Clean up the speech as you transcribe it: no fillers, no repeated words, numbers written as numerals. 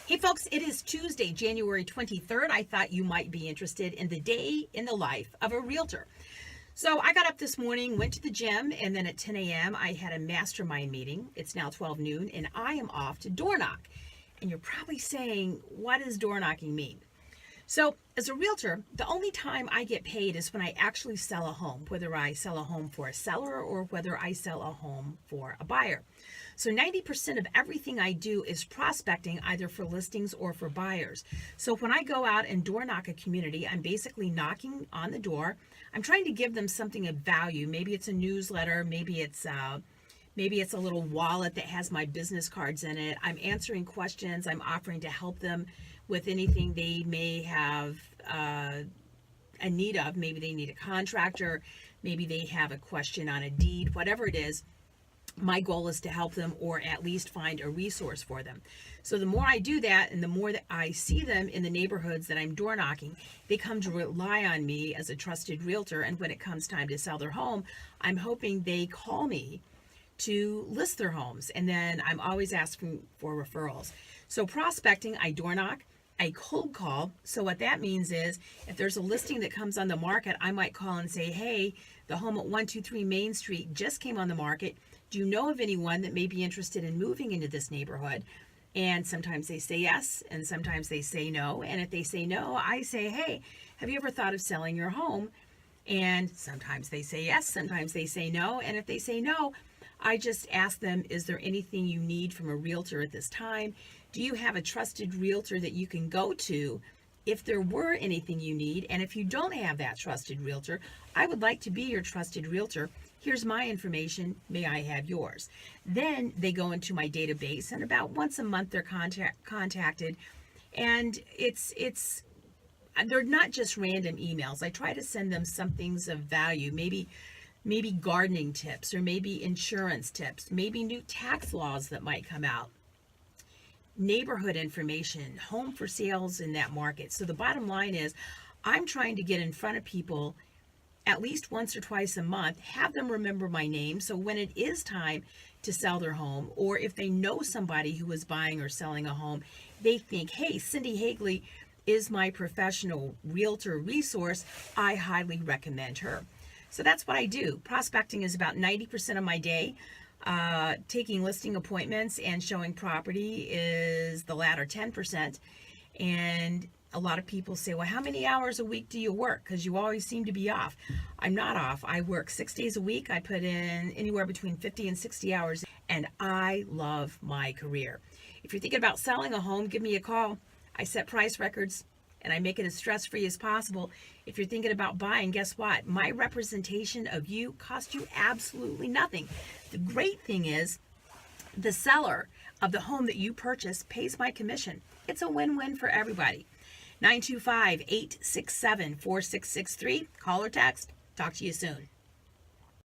Hey folks, it is Tuesday, January 23rd. I thought you might be interested in the day in the life of a realtor. So I got up this morning, went to the gym, and then at 10 a.m. I had a mastermind meeting. It's now 12 noon, and I am off to door knock. And you're probably saying, what does door knocking mean? So as a realtor, the only time I get paid is when I actually sell a home, whether I sell a home for a seller or whether I sell a home for a buyer. So 90% of everything I do is prospecting, either for listings or for buyers. So when I go out and door knock a community, I'm basically knocking on the door. I'm trying to give them something of value. Maybe it's a newsletter, maybe it's a little wallet that has my business cards in it. I'm answering questions. I'm offering to help them with anything they may have a need of. Maybe they need a contractor. Maybe they have a question on a deed, whatever it is. My goal is to help them or at least find a resource for them. So the more I do that and the more that I see them in the neighborhoods that I'm door knocking, they come to rely on me as a trusted realtor. And when it comes time to sell their home, I'm hoping they call me to list their homes. And then I'm always asking for referrals. So prospecting, I door knock. I cold call. So what that means is if there's a listing that comes on the market, I might call and say, hey, the home at 123 Main Street just came on the market. Do you know of anyone that may be interested in moving into this neighborhood? And sometimes they say yes, and sometimes they say no. And if they say no, I say, hey, have you ever thought of selling your home? And sometimes they say yes, sometimes they say no. And if they say no, I just ask them, is there anything you need from a realtor at this time? Do you have a trusted realtor that you can go to if there were anything you need? And if you don't have that trusted realtor, I would like to be your trusted realtor. Here's my information. May I have yours? Then they go into my database, and about once a month they're contacted. And they're not just random emails. I try to send them some things of value, maybe gardening tips, or maybe insurance tips, maybe new tax laws that might come out, neighborhood information, home for sales in that market. So the bottom line is I'm trying to get in front of people at least once or twice a month, have them remember my name. So when it is time to sell their home, or if they know somebody who is buying or selling a home, they think, hey, Cindi Hagley is my professional realtor resource. I highly recommend her. So that's what I do. Prospecting is about 90% of my day. Taking listing appointments and showing property is the latter 10%. And a lot of people say, well, how many hours a week do you work? Because you always seem to be off. I'm not off. I work 6 days a week. I put in anywhere between 50 and 60 hours, and I love my career. If you're thinking about selling a home, give me a call. I set price records, and I make it as stress-free as possible. If you're thinking about buying, guess what? My representation of you costs you absolutely nothing. The great thing is the seller of the home that you purchase pays my commission. It's a win-win for everybody. 925-867-4663. Call or text. Talk to you soon.